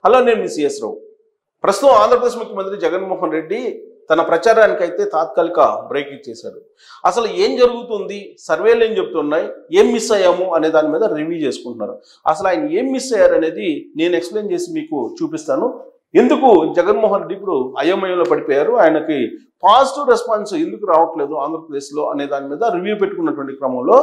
Hello, నేను మీ CS రావు. ప్రస్తుతం ఆంధ్రప్రదేశ్ ముఖ్యమంత్రి జగన్మోహన్ రెడ్డి తన ప్రచారానికి అయితే తాత్కాలిక బ్రేక్ ఇచ్చేశారు. అసలు ఏం జరుగుతుంది, సర్వేలు ఏం చెప్తున్నాయి, ఏం మిస్ అయ్యాము అనే దాని మీద రివ్యూ చేసుకుంటున్నారు. అసలు ఆయన ఏం మిస్ అయ్యారు అనేది నేను ఎక్స్ప్లెయిన్ చేసి మీకు చూపిస్తాను. ఎందుకు జగన్మోహన్ రెడ్డి ఇప్పుడు అయోమయంలో పడిపోయారు, ఆయనకి పాజిటివ్ రెస్పాన్స్ ఎందుకు రావట్లేదు ఆంధ్రప్రదేశ్లో అనే దాని మీద రివ్యూ పెట్టుకున్నటువంటి క్రమంలో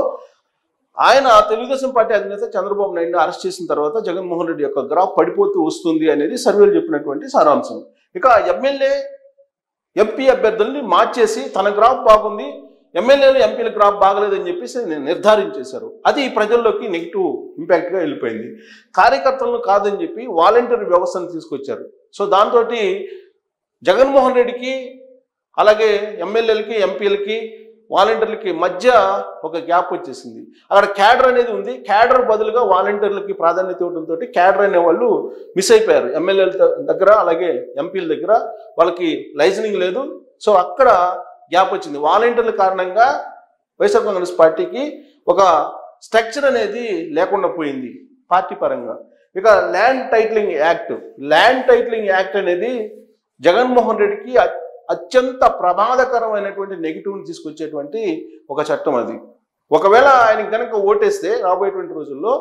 ఆయన తెలుగుదేశం పార్టీ అధినేత చంద్రబాబు నాయుడు అరెస్ట్ చేసిన తర్వాత జగన్మోహన్ రెడ్డి యొక్క గ్రాఫ్ పడిపోతూ వస్తుంది అనేది సర్వేలు చెప్పినటువంటి సారాంశం. ఇక ఎమ్మెల్యే ఎంపీ అభ్యర్థుల్ని మార్చేసి తన గ్రాఫ్ బాగుంది, ఎమ్మెల్యేలు ఎంపీల గ్రాఫ్ బాగలేదని చెప్పేసి నిర్ధారించేశారు. అది ప్రజల్లోకి నెగిటివ్ ఇంపాక్ట్గా వెళ్ళిపోయింది. కార్యకర్తలను కాదని చెప్పి వాలంటీర్ వ్యవస్థను తీసుకొచ్చారు. సో దాంతో జగన్మోహన్ రెడ్డికి అలాగే ఎమ్మెల్యేలకి ఎంపీలకి వాలంటీర్లకి మధ్య ఒక గ్యాప్ వచ్చేసింది. అక్కడ క్యాడర్ అనేది ఉంది. క్యాడర్ బదులుగా వాలంటీర్లకి ప్రాధాన్యత ఇవ్వడంతో క్యాడర్ అనే వాళ్ళు మిస్ అయిపోయారు. ఎమ్మెల్యేల దగ్గర అలాగే ఎంపీల దగ్గర వాళ్ళకి లైసెన్సింగ్ లేదు. సో అక్కడ గ్యాప్ వచ్చింది. వాలంటీర్ల కారణంగా వైఎస్ఆర్ కాంగ్రెస్ పార్టీకి ఒక స్ట్రక్చర్ అనేది లేకుండా పోయింది పార్టీ పరంగా. ఇక ల్యాండ్ టైటిలింగ్ యాక్ట్ అనేది జగన్మోహన్ రెడ్డికి అత్యంత ప్రమాదకరమైనటువంటి నెగిటివ్ని తీసుకొచ్చేటువంటి ఒక చట్టం అది. ఒకవేళ ఆయన కనుక ఓటేస్తే రాబోయేటువంటి రోజుల్లో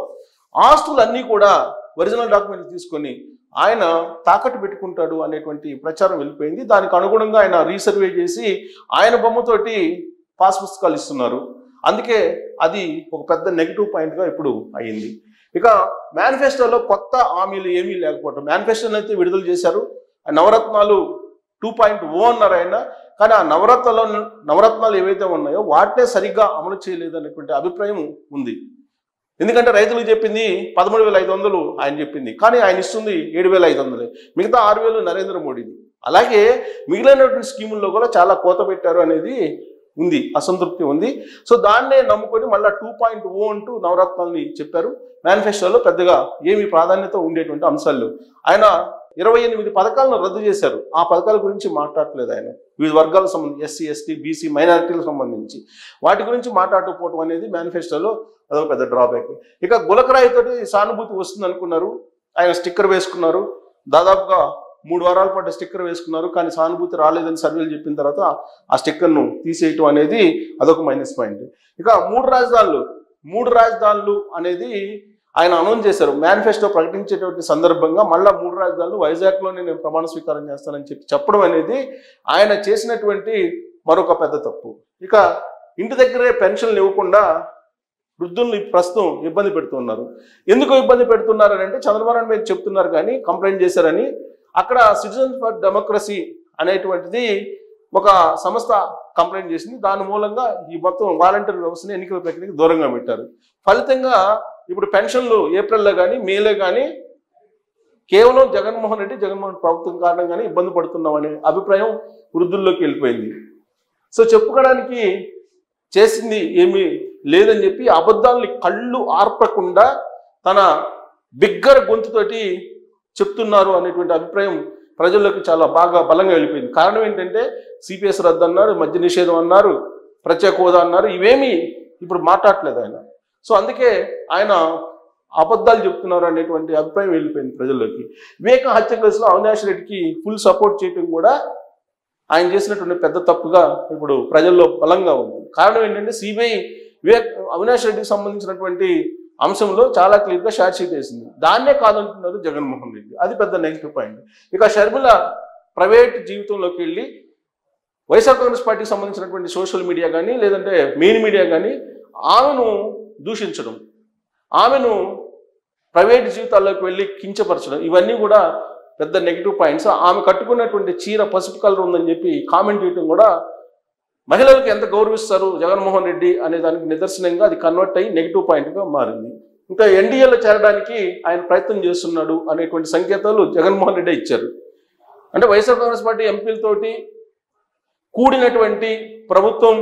ఆస్తులన్నీ కూడా ఒరిజినల్ డాక్యుమెంట్లు తీసుకొని ఆయన తాకట్టు పెట్టుకుంటాడు అనేటువంటి ప్రచారం వెళ్ళిపోయింది. దానికి అనుగుణంగా ఆయన రీసర్వే చేసి ఆయన బొమ్మతోటి పాస్ పుస్తకాలు ఇస్తున్నారు. అందుకే అది ఒక పెద్ద నెగిటివ్ పాయింట్గా ఇప్పుడు అయ్యింది. ఇక మేనిఫెస్టోలో కొత్త హామీలు ఏమీ లేకపోవటం. మేనిఫెస్టోని అయితే విడుదల చేశారు. నవరత్నాలు 2.0 అన్నారు ఆయన. కానీ ఆ నవరత్నాలు ఏవైతే ఉన్నాయో వాటినే సరిగ్గా అమలు చేయలేదు అనేటువంటి అభిప్రాయం ఉంది. ఎందుకంటే రైతులకు చెప్పింది 13,500 ఆయన చెప్పింది, కానీ ఆయన ఇస్తుంది 7,500. మిగతా 6,000 నరేంద్ర మోడీది. అలాగే మిగిలినటువంటి స్కీముల్లో కూడా చాలా కోత పెట్టారు అనేది ఉంది, అసంతృప్తి ఉంది. సో దాన్నే నమ్ముకొని మళ్ళీ 2.0 అంటూ నవరత్నాలని చెప్పారు. మేనిఫెస్టోలో పెద్దగా ఏమి ప్రాధాన్యత ఉండేటువంటి అంశాలు. ఆయన 28 పథకాలను రద్దు చేశారు. ఆ పథకాల గురించి మాట్లాడలేదు ఆయన. వివిధ వర్గాలకు సంబంధించి ఎస్సీ, ఎస్టీ, బీసీ, మైనారిటీలకు సంబంధించి వాటి గురించి మాట్లాడకపోవడం అనేది మేనిఫెస్టోలో అదొక పెద్ద డ్రాబ్యాక్. ఇక గులకరాయితోటి సానుభూతి వస్తుంది అనుకున్నారు. ఆయన స్టిక్కర్ వేసుకున్నారు. దాదాపుగా 3 వారాల పాటు స్టిక్కర్ వేసుకున్నారు. కానీ సానుభూతి రాలేదని సర్వేలు చెప్పిన తర్వాత ఆ స్టిక్కర్ను తీసేయటం అనేది అదొక మైనస్ పాయింట్. ఇక 3 రాజధానులు అనేది ఆయన అనౌన్స్ చేశారు. మేనిఫెస్టో ప్రకటించేటువంటి సందర్భంగా మళ్ళీ 3 రాజధానులు వైజాగ్లోనే నేను ప్రమాణ స్వీకారం చేస్తానని చెప్పడం అనేది ఆయన చేసినటువంటి మరొక పెద్ద తప్పు. ఇక ఇంటి దగ్గరే పెన్షన్లు ఇవ్వకుండా వృద్ధుల్ని ప్రస్తుతం ఇబ్బంది పెడుతున్నారు. ఎందుకు ఇబ్బంది పెడుతున్నారు అని అంటే చంద్రబాబు నాయుడు మీద చెప్తున్నారు కానీ కంప్లైంట్ చేశారని. అక్కడ సిటిజన్స్ ఫర్ డెమోక్రసీ అనేటువంటిది ఒక సంస్థ కంప్లైంట్ చేసింది. దాని మూలంగా ఈ మొత్తం వాలంటీర్ వ్యవస్థని ఎన్నికల ప్రక్రియకి దూరంగా పెట్టారు. ఫలితంగా ఇప్పుడు పెన్షన్లు ఏప్రిల్లో కానీ మేలో కానీ కేవలం జగన్మోహన్ ప్రభుత్వం కారణంగానే ఇబ్బంది పడుతున్నాం అనే అభిప్రాయం వృద్ధుల్లోకి వెళ్ళిపోయింది. సో చెప్పుకోవడానికి చేసింది ఏమీ లేదని చెప్పి అబద్ధాలని కళ్ళు ఆర్పకుండా తన బిగ్గర గొంతుతోటి చెప్తున్నారు అనేటువంటి అభిప్రాయం ప్రజల్లోకి చాలా బాగా బలంగా వెళ్ళిపోయింది. కారణం ఏంటంటే సిపిఎస్ రద్దు అన్నారు, మద్య నిషేధం అన్నారు, ప్రత్యేక హోదా అన్నారు. ఇవేమీ ఇప్పుడు మాట్లాడలేదు ఆయన. సో అందుకే ఆయన అబద్ధాలు చెప్తున్నారు అనేటువంటి అభిప్రాయం వెళ్ళిపోయింది ప్రజల్లోకి. వివేక హత్య కేసులో అవినాష్ రెడ్డికి ఫుల్ సపోర్ట్ చేయడం కూడా ఆయన చేసినటువంటి పెద్ద తప్పుగా ఇప్పుడు ప్రజల్లో బలంగా ఉంది. కారణం ఏంటంటే సిబిఐ అవినాష్ రెడ్డికి సంబంధించినటువంటి అంశంలో చాలా క్లియర్గా షార్ట్ షీట్ వేసింది. దాన్నే కాదంటున్నారు జగన్మోహన్ రెడ్డి. అది పెద్ద నెగిటివ్ పాయింట్. ఇక షర్మిల ప్రైవేట్ జీవితంలోకి వెళ్ళి వైఎస్ఆర్ కాంగ్రెస్ పార్టీకి సంబంధించినటువంటి సోషల్ మీడియా కానీ లేదంటే మెయిన్ మీడియా కానీ ఆమెను దూషించడం, ఆమెను ప్రైవేట్ జీవితాల్లోకి వెళ్ళి కించపరచడం, ఇవన్నీ కూడా పెద్ద నెగిటివ్ పాయింట్స్. ఆమె కట్టుకున్నటువంటి చీర పసుపు కలర్ ఉందని చెప్పి కామెంట్ చేయడం కూడా మహిళలకు ఎంత గౌరవిస్తారు జగన్మోహన్ రెడ్డి అనే దానికి నిదర్శనంగా అది కన్వర్ట్ అయ్యి నెగిటివ్ పాయింట్గా మారింది. ఇంకా ఎన్డీఏలో చేరడానికి ఆయన ప్రయత్నం చేస్తున్నాడు అనేటువంటి సంకేతాలు జగన్మోహన్ రెడ్డి ఇచ్చారు. అంటే వైఎస్ఆర్ కాంగ్రెస్ పార్టీ ఎంపీలతోటి కూడినటువంటి ప్రభుత్వం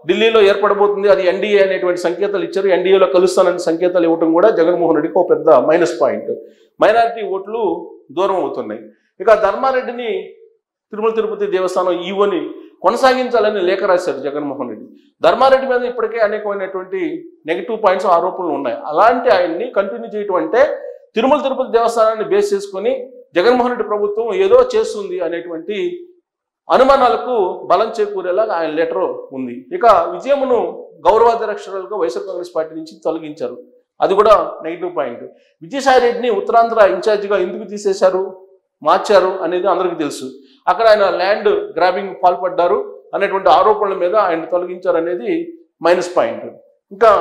ఢిల్లీలో ఏర్పడబోతుంది, అది ఎన్డీఏ అనేటువంటి సంకేతాలు ఇచ్చారు. ఎన్డీఏలో కలుస్తానని సంకేతాలు ఇవ్వడం కూడా జగన్మోహన్ రెడ్డికి ఒక పెద్ద మైనస్ పాయింట్. మైనారిటీ ఓట్లు దూరం అవుతున్నాయి. ఇక ధర్మారెడ్డిని తిరుమల తిరుపతి దేవస్థానం ఈవోని కొనసాగించాలని లేఖ రాశారు జగన్మోహన్ రెడ్డి. ధర్మారెడ్డి మీద ఇప్పటికే అనేకమైనటువంటి నెగిటివ్ పాయింట్స్, ఆరోపణలు ఉన్నాయి. అలాంటి ఆయన్ని కంటిన్యూ చేయటం అంటే తిరుమల తిరుపతి దేవస్థానాన్ని బేస్ చేసుకొని జగన్మోహన్ రెడ్డి ప్రభుత్వం ఏదో చేస్తుంది అనేటువంటి అనుమానాలకు బలం చేకూరేలాగా ఆయన లెటర్ ఉంది. ఇక విజయమును గౌరవాధ్యక్షురాలుగా వైఎస్ఆర్ కాంగ్రెస్ పార్టీ నుంచి తొలగించారు, అది కూడా నెగిటివ్ పాయింట్. విజయసాయి రెడ్డిని ఉత్తరాంధ్ర ఇన్ఛార్జిగా ఎందుకు తీసేశారు, మార్చారు అనేది అందరికీ తెలుసు. అక్కడ ఆయన ల్యాండ్ గ్రాబింగ్ పాల్పడ్డారు అనేటువంటి ఆరోపణల మీద ఆయన తొలగించారు అనేది మైనస్ పాయింట్. ఇంకా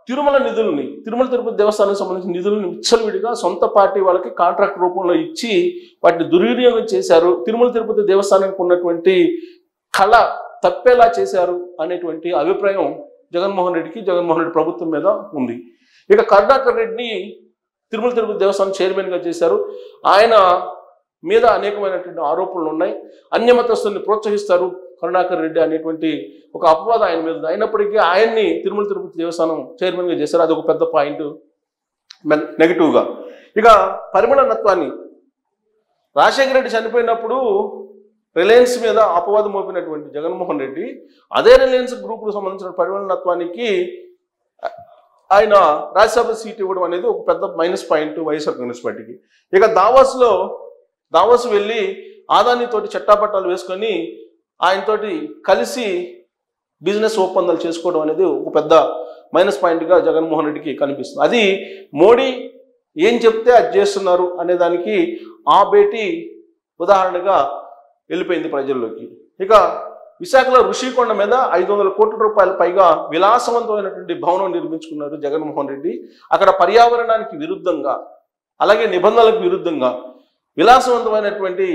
తిరుమల నిధుల్ని, తిరుమల తిరుపతి దేవస్థానానికి సంబంధించిన నిధులను విచ్చలవిడిగా సొంత పార్టీ వాళ్ళకి కాంట్రాక్ట్ రూపంలో ఇచ్చి వాటిని దుర్వినియోగం చేశారు, తిరుమల తిరుపతి దేవస్థానానికి ఉన్నటువంటి కళ తప్పేలా చేశారు అనేటువంటి అభిప్రాయం జగన్మోహన్ రెడ్డికి, జగన్మోహన్ రెడ్డి ప్రభుత్వం మీద ఉంది. ఇక కరుణాకర్ రెడ్డిని తిరుమల తిరుపతి దేవస్థానం చైర్మన్గా చేశారు, ఆయన మీద అనేకమైనటువంటి ఆరోపణలు ఉన్నాయి. అన్యమతస్తుల్ని ప్రోత్సహిస్తారు కరుణాకర్ రెడ్డి అనేటువంటి ఒక అపవాదం ఆయన మీద. అయినప్పటికీ ఆయన్ని తిరుమల తిరుపతి దేవస్థానం చైర్మన్గా చేశారు, అది ఒక పెద్ద పాయింట్ నెగిటివ్గా. ఇక పరిమళనత్వాన్ని, రాజశేఖర రెడ్డి చనిపోయినప్పుడు రిలయన్స్ మీద అపవాదం మోపినటువంటి జగన్మోహన్ రెడ్డి అదే రిలయన్స్ గ్రూపుకు సంబంధించిన పరిమళనత్వానికి ఆయన రాజ్యసభ సీట్ ఇవ్వడం అనేది ఒక పెద్ద మైనస్ పాయింట్ వైఎస్ఆర్ కాంగ్రెస్ పార్టీకి. ఇక దావోస్ వెళ్ళి ఆదానితోటి చట్టాపట్టాలు వేసుకొని ఆయనతోటి కలిసి బిజినెస్ ఒప్పందాలు చేసుకోవడం అనేది ఒక పెద్ద మైనస్ పాయింట్గా జగన్మోహన్ రెడ్డికి కనిపిస్తుంది. అది మోడీ ఏం చెప్తే అది చేస్తున్నారు అనే దానికి ఆ భేటీ ఉదాహరణగా వెళ్ళిపోయింది ప్రజల్లోకి. ఇక విశాఖలో ఋషికొండ మీద 500 కోట్ల రూపాయల పైగా విలాసవంతమైనటువంటి భవనం నిర్మించుకున్నారు జగన్మోహన్ రెడ్డి. అక్కడ పర్యావరణానికి విరుద్ధంగా, అలాగే నిబంధనలకు విరుద్ధంగా విలాసవంతమైనటువంటి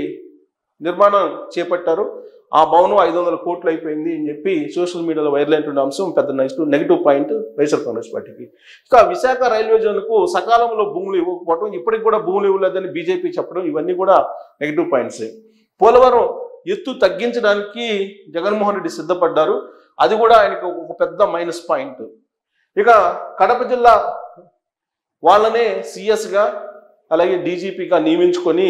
నిర్మాణం చేపట్టారు. ఆ భవనం 500 కోట్లు అయిపోయింది అని చెప్పి సోషల్ మీడియాలో వైరల్ అయినటువంటి అంశం పెద్ద నెగిటివ్ పాయింట్ వైఎస్ఆర్ కాంగ్రెస్ పార్టీకి. ఇక విశాఖ రైల్వే జోన్కు సకాలంలో భూములు ఇవ్వకపోవడం, ఇప్పటికి కూడా భూములు ఇవ్వలేదని బీజేపీ చెప్పడం, ఇవన్నీ కూడా నెగిటివ్ పాయింట్సే. పోలవరం ఎత్తు తగ్గించడానికి జగన్మోహన్ రెడ్డి సిద్ధపడ్డారు, అది కూడా ఆయనకు ఒక పెద్ద మైనస్ పాయింట్. ఇక కడప జిల్లా వాళ్ళనే సిఎస్గా అలాగే డీజీపీగా నియమించుకొని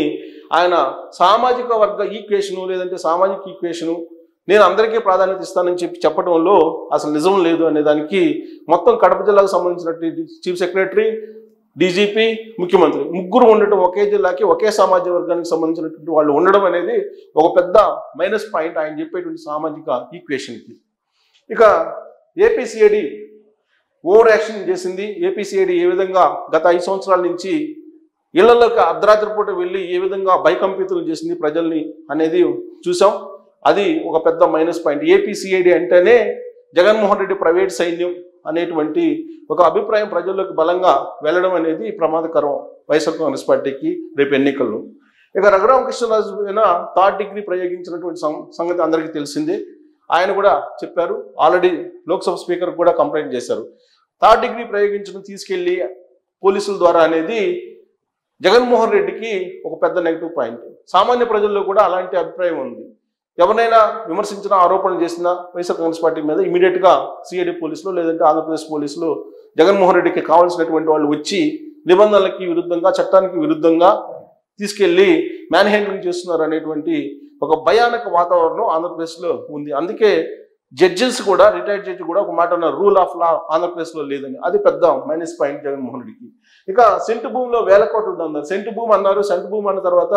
ఆయన సామాజిక వర్గ ఈక్వేషను లేదంటే సామాజిక ఈక్వేషను నేను అందరికీ ప్రాధాన్యత ఇస్తానని చెప్పడంలో అసలు నిజం లేదు అనే దానికి మొత్తం కడప జిల్లాకు సంబంధించినటువంటి చీఫ్ సెక్రటరీ, డీజీపీ, ముఖ్యమంత్రి ముగ్గురు ఉండటం, ఒకే జిల్లాకి ఒకే సామాజిక వర్గానికి సంబంధించినటువంటి వాళ్ళు ఉండడం అనేది ఒక పెద్ద మైనస్ పాయింట్ ఆయన చెప్పేటువంటి సామాజిక ఈక్వేషన్కి. ఇక ఏపీసీఐడి ఓవర్ యాక్షన్ చేసింది. ఏపీసీఐడి ఏ విధంగా గత 5 సంవత్సరాల నుంచి ఇళ్లలోకి అర్ధరాత్రి పూట వెళ్ళి ఏ విధంగా భయకంపితులు చేసింది ప్రజల్ని అనేది చూసాం, అది ఒక పెద్ద మైనస్ పాయింట్. ఏపీసీఐడి అంటేనే జగన్మోహన్ రెడ్డి ప్రైవేట్ సైన్యం అనేటువంటి ఒక అభిప్రాయం ప్రజల్లోకి బలంగా వెళ్ళడం అనేది ప్రమాదకరం వైఎస్ఆర్ కాంగ్రెస్ పార్టీకి రేపు ఎన్నికల్లో. ఇక రఘురామకృష్ణరాజు పైన 3rd డిగ్రీ ప్రయోగించినటువంటి సంగతి అందరికీ తెలిసిందే. ఆయన కూడా చెప్పారు, ఆల్రెడీ లోక్సభ స్పీకర్ కూడా కంప్లైంట్ చేశారు. 3rd డిగ్రీ ప్రయోగించడం తీసుకెళ్లి పోలీసుల ద్వారా అనేది జగన్మోహన్ రెడ్డికి ఒక పెద్ద నెగిటివ్ పాయింట్. సామాన్య ప్రజల్లో కూడా అలాంటి అభిప్రాయం ఉంది. ఎవరినైనా విమర్శించిన, ఆరోపణలు చేసిన వైఎస్ఆర్ కాంగ్రెస్ పార్టీ మీద ఇమీడియట్గా సిఐడి పోలీసులు లేదంటే ఆంధ్రప్రదేశ్ పోలీసులు జగన్మోహన్ రెడ్డికి కావాల్సినటువంటి వాళ్ళు వచ్చి నిబంధనలకి విరుద్ధంగా, చట్టానికి విరుద్ధంగా తీసుకెళ్లి మ్యాన్ హ్యాండ్లింగ్ చేస్తున్నారు అనేటువంటి ఒక భయానక వాతావరణం ఆంధ్రప్రదేశ్లో ఉంది. అందుకే జడ్జెస్ కూడా, రిటైర్డ్ జడ్జి కూడా ఒక మాట అన్నారు, రూల్ ఆఫ్ లా ఆంధ్రప్రదేశ్లో లేదని. అది పెద్ద మైనస్ పాయింట్ జగన్మోహన్ రెడ్డికి. ఇక సెంటు భూమిలో 1000 కోట్లు అన్నారు. సెంటు భూమి అన్నారు. సెంటు భూమి అన్న తర్వాత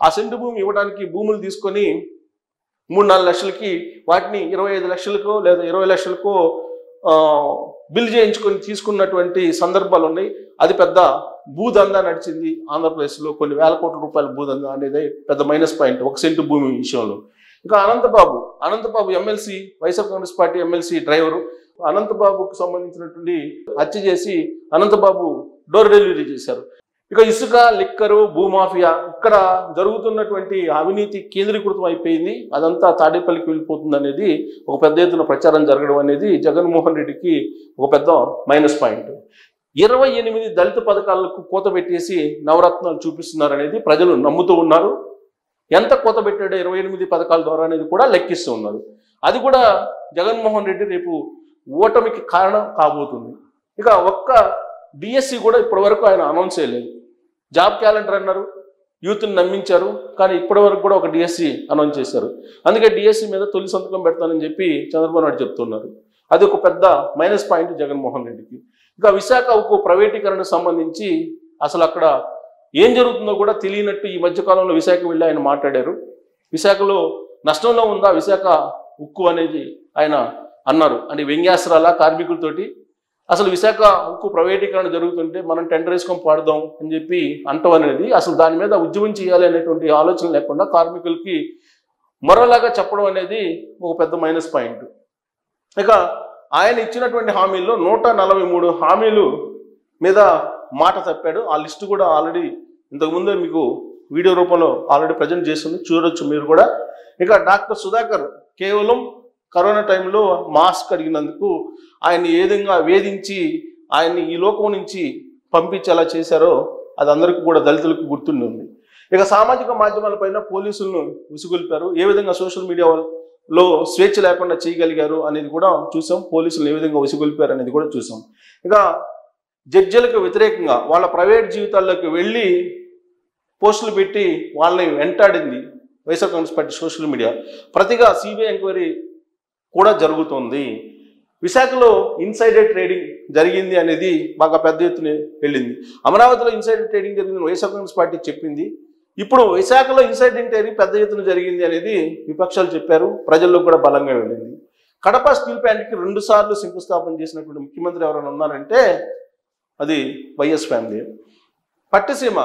ఆ సెంటు భూమి ఇవ్వడానికి భూములు తీసుకొని 3-4 లక్షలకి వాటిని 25 లక్షలకో లేదా 20 లక్షలకో బిల్ చేయించుకొని తీసుకున్నటువంటి సందర్భాలు ఉన్నాయి. అది పెద్ద భూదందా నడిచింది ఆంధ్రప్రదేశ్లో. కొన్ని 1000 కోట్ల రూపాయల భూదందా అనేది పెద్ద మైనస్ పాయింట్ 1 సెంటు భూమి విషయంలో. ఇక Anantababu MLC, YSR Congress party MLC driver, అనంతబాబుకు సంబంధించినటువంటి హత్య చేసి అనంతబాబు డోర్ డెలివరీ చేశారు. ఇక ఇసుక, లిక్కరు, భూమాఫియా, ఇక్కడ జరుగుతున్నటువంటి అవినీతి కేంద్రీకృతం అయిపోయింది. అదంతా తాడేపల్లికి వెళ్ళిపోతుంది అనేది ఒక పెద్ద ఎత్తున ప్రచారం జరగడం అనేది జగన్మోహన్ రెడ్డికి ఒక పెద్ద మైనస్ పాయింట్. 28 దళిత పథకాలకు కోత పెట్టేసి నవరత్నాలు చూపిస్తున్నారు అనేది ప్రజలు నమ్ముతూ ఉన్నారు. ఎంత కోత పెట్టాడో 28 పథకాల ద్వారా అనేది కూడా లెక్కిస్తూ ఉన్నారు. అది కూడా జగన్మోహన్ రెడ్డి రేపు ఓటమికి కారణం కాబోతుంది. ఇక ఒక్క డిఎస్సి కూడా ఇప్పటి వరకు ఆయన అనౌన్స్ చేయలేదు. జాబ్ క్యాలెండర్ అన్నారు, యూత్ని నమ్మించారు, కానీ ఇప్పటి వరకు కూడా ఒక డిఎస్సి అనౌన్స్ చేశారు. అందుకే డిఎస్సి మీద తొలి సంతకం పెడతానని చెప్పి చంద్రబాబు నాయుడు చెప్తున్నారు. అది ఒక పెద్ద మైనస్ పాయింట్ జగన్మోహన్ రెడ్డికి. ఇక విశాఖ ఉక్కు ప్రైవేటీకరణకు సంబంధించి అసలు అక్కడ ఏం జరుగుతుందో కూడా తెలియనట్టు ఈ మధ్యకాలంలో విశాఖ వెళ్ళి ఆయన మాట్లాడారు. విశాఖలో నష్టంలో ఉందా విశాఖ ఉక్కు అనేది ఆయన అన్నారు. అంటే వ్యంగ్యాస్త్రాల కార్మికులతోటి అసలు విశాఖ ఉక్కు ప్రైవేటీకరణ జరుగుతుంటే మనం టెండర్ వేసుకొని పాడదాం అని చెప్పి అంటాం అనేది అసలు దాని మీద ఉద్యమం చేయాలి అనేటువంటి ఆలోచన లేకుండా కార్మికులకి మరోలాగా చెప్పడం అనేది ఒక పెద్ద మైనస్ పాయింట్. ఇక ఆయన ఇచ్చినటువంటి హామీల్లో 143 హామీలు మీద మాట తప్పాడు. ఆ లిస్టు కూడా ఆల్రెడీ ఇంతకుముందే మీకు వీడియో రూపంలో ఆల్రెడీ ప్రజెంట్ చేస్తుంది, చూడొచ్చు మీరు కూడా. ఇక డాక్టర్ సుధాకర్ కేవలం కరోనా టైంలో మాస్క్ అడిగినందుకు ఆయన్ని ఏ విధంగా వేధించి ఆయన్ని ఈ లోకం నుంచి పంపించేలా చేశారో అది అందరికీ కూడా దళితులకు గుర్తుండి ఉంది. ఇక సామాజిక మాధ్యమాలపైన పోలీసులను ఉసుగొల్పారు. ఏ విధంగా సోషల్ మీడియాలో స్వేచ్ఛ లేకుండా చేయగలిగారు అనేది కూడా చూసాం. పోలీసులు ఏ విధంగా ఉసుగొల్పారు అనేది కూడా చూసాం. ఇక జడ్జిలకు వ్యతిరేకంగా వాళ్ళ ప్రైవేట్ జీవితాల్లోకి వెళ్ళి పోస్టులు పెట్టి వాళ్ళని వెంటాడింది YSR Congress party social media. ప్రతిగా సిబిఐ ఎంక్వైరీ కూడా జరుగుతుంది. విశాఖలో ఇన్సైడర్ ట్రేడింగ్ జరిగింది అనేది బాగా పెద్ద ఎత్తున వెళ్ళింది. అమరావతిలో ఇన్సైడర్ ట్రేడింగ్ జరిగిందని వైఎస్ఆర్ కాంగ్రెస్ పార్టీ చెప్పింది. ఇప్పుడు విశాఖలో ఇన్సైడర్ ట్రేడింగ్ పెద్ద ఎత్తున జరిగింది అనేది విపక్షాలు చెప్పారు. ప్రజల్లో కూడా బలంగా వెళ్ళింది. కడప స్టీల్ ప్లాంట్కి 2 సార్లు శంకుస్థాపన చేసినటువంటి ముఖ్యమంత్రి ఎవరైనా ఉన్నారంటే అది వైఎస్ ఫ్యామిలీ. పట్టిసీమ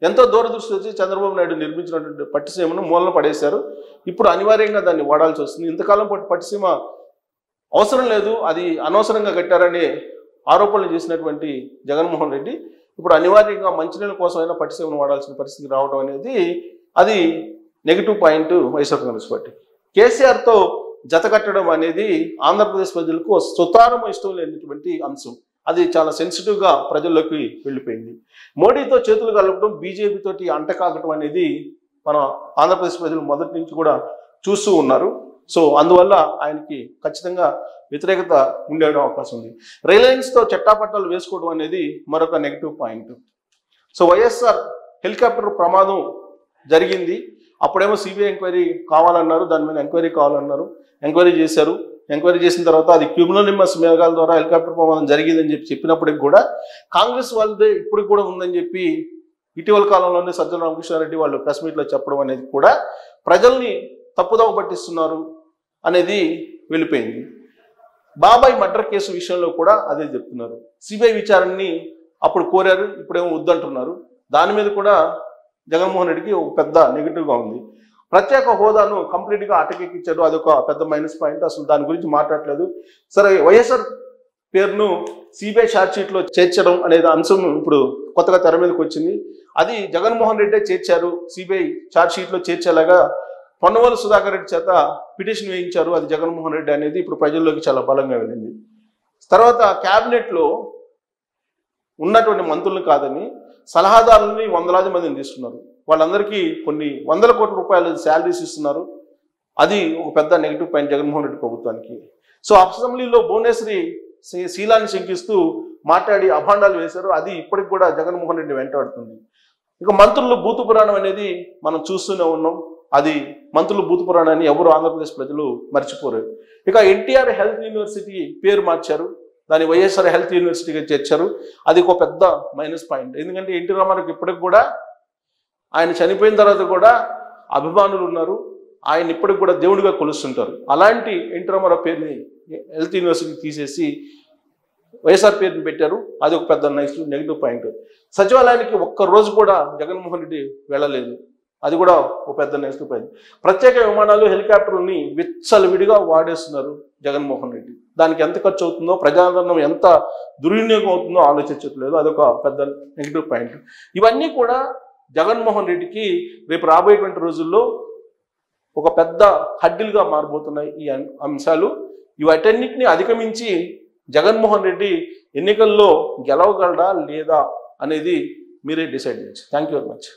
ఎంతో దూరదృష్టి వచ్చి చంద్రబాబు నాయుడు నిర్మించినటువంటి పట్టిసీమను మూలన పడేశారు. ఇప్పుడు అనివార్యంగా దాన్ని వాడాల్సి వస్తుంది. ఇంతకాలం పాటు పట్టిసీమ అవసరం లేదు, అది అనవసరంగా కట్టారని ఆరోపణలు చేసినటువంటి జగన్మోహన్ రెడ్డి ఇప్పుడు అనివార్యంగా మంచినీళ్ళ కోసమైనా పట్టిసీమను వాడాల్సిన పరిస్థితి రావడం అనేది అది negative point YSR Congress party. కేసీఆర్తో జత కట్టడం అనేది ఆంధ్రప్రదేశ్ ప్రజలకు సుతారము ఇష్టం లేనటువంటి అంశం. అది చాలా సెన్సిటివ్గా ప్రజల్లోకి వెళ్ళిపోయింది. మోడీతో చేతులు కలపడం, బీజేపీ తోటి అంటకాగటం అనేది మన ఆంధ్రప్రదేశ్ ప్రజలు మొదటి నుంచి కూడా చూస్తూ ఉన్నారు. సో అందువల్ల ఆయనకి ఖచ్చితంగా వ్యతిరేకత ఉండే అవకాశం ఉంది. రిలయన్స్తో చట్టాపట్టాలు వేసుకోవడం అనేది మరొక negative point. So YSR helicopter ప్రమాదం జరిగింది. అప్పుడేమో సిబిఐ ఎంక్వైరీ కావాలన్నారు, దాని మీద ఎంక్వైరీ కావాలన్నారు. ఎంక్వైరీ చేశారు. ఎంక్వైరీ చేసిన తర్వాత అది క్యూములోనిమస్ మేఘాల ద్వారా హెలికాప్టర్ ప్రమాదం జరిగిందని చెప్పినప్పటికి కూడా కాంగ్రెస్ వాళ్ళదే ఇప్పటికి కూడా ఉందని చెప్పి ఇటీవల కాలంలోనే సజ్జల రామకృష్ణారెడ్డి వాళ్ళు ప్రెస్ మీట్లో చెప్పడం అనేది కూడా ప్రజల్ని తప్పుదోవ పట్టిస్తున్నారు అనేది వెళ్ళిపోయింది. బాబాయ్ మర్డర్ కేసు విషయంలో కూడా అదే చెప్తున్నారు. సిబిఐ విచారణని అప్పుడు కోరారు, ఇప్పుడేమో వద్దంటున్నారు. దాని మీద కూడా జగన్మోహన్ రెడ్డికి ఒక పెద్ద నెగిటివ్గా ఉంది. ప్రత్యేక హోదాను కంప్లీట్గా అటకెక్కించారు, అదొక పెద్ద మైనస్ పాయింట్. అసలు దాని గురించి మాట్లాడలేదు. సరే, వైఎస్ఆర్ పేరును సిబిఐ ఛార్జ్ షీట్లో చేర్చడం అనేది అంశం ఇప్పుడు కొత్తగా తెర మీదకి వచ్చింది. అది జగన్మోహన్ రెడ్డే చేర్చారు, సిబిఐ ఛార్జ్ షీట్లో చేర్చేలాగా పొన్నవోలు సుధాకర్ రెడ్డి చేత పిటిషన్ వేయించారు. అది జగన్మోహన్ రెడ్డి అనేది ఇప్పుడు ప్రజల్లోకి చాలా బలంగా వెళ్ళింది. తర్వాత క్యాబినెట్లో ఉన్నటువంటి మంత్రులను కాదని సలహాదారులని వందలాది మందిని తీసుకున్నారు. వాళ్ళందరికీ కొన్ని వందల కోట్ల రూపాయలు శాలరీస్ ఇస్తున్నారు. అది ఒక పెద్ద నెగిటివ్ పాయింట్ జగన్మోహన్ రెడ్డి ప్రభుత్వానికి. సో అసెంబ్లీలో భువనేశ్వరి శీలాన్ని శంకిస్తూ మాట్లాడి అభాండాలు వేశారు. అది ఇప్పటికి కూడా జగన్మోహన్ రెడ్డి వెంటాడుతుంది. ఇక మంత్రులు భూత పురాణం అనేది మనం చూస్తూనే ఉన్నాం. అది మంత్రులు భూత పురాణాన్ని ఎవరు ఆంధ్రప్రదేశ్ ప్రజలు మర్చిపోరు. ఇక ఎన్టీఆర్ హెల్త్ యూనివర్సిటీ పేరు మార్చారు, దాన్ని వైఎస్ఆర్ హెల్త్ యూనివర్సిటీగా చేర్చారు. అది ఒక పెద్ద మైనస్ పాయింట్. ఎందుకంటే ఎన్టీ రామారావుకి ఇప్పటికి కూడా ఆయన చనిపోయిన తర్వాత కూడా అభిమానులు ఉన్నారు. ఆయన ఇప్పటికి కూడా దేవుడిగా కొలుస్తుంటారు. అలాంటి ఎన్టీ రామారావు పేరుని హెల్త్ యూనివర్సిటీ తీసేసి వైఎస్ఆర్ పేరుని పెట్టారు. అది ఒక పెద్ద నెగిటివ్ పాయింట్. సచివాలయానికి ఒక్కరోజు కూడా జగన్మోహన్ రెడ్డి వెళ్ళలేదు. అది కూడా ఒక పెద్ద నెగిటివ్ పాయింట్. ప్రత్యేక విమానాలు, హెలికాప్టర్ని విచ్చలవిడిగా వాడేస్తున్నారు జగన్మోహన్ రెడ్డి. దానికి ఎంత ఖర్చు అవుతుందో, ప్రజాదరణం ఎంత దుర్వినియోగం అవుతుందో ఆలోచించట్లేదు. అదొక పెద్ద నెగిటివ్ పాయింట్. ఇవన్నీ కూడా జగన్మోహన్ రెడ్డికి రేపు రాబోయేటువంటి రోజుల్లో ఒక పెద్ద హడ్డిల్గా మారబోతున్నాయి ఈ అంశాలు. ఇవన్నిటిని అధిగమించి జగన్మోహన్ రెడ్డి ఎన్నికల్లో గెలవగలడా లేదా అనేది మీరే డిసైడ్ చేయొచ్చు. Thank you very much.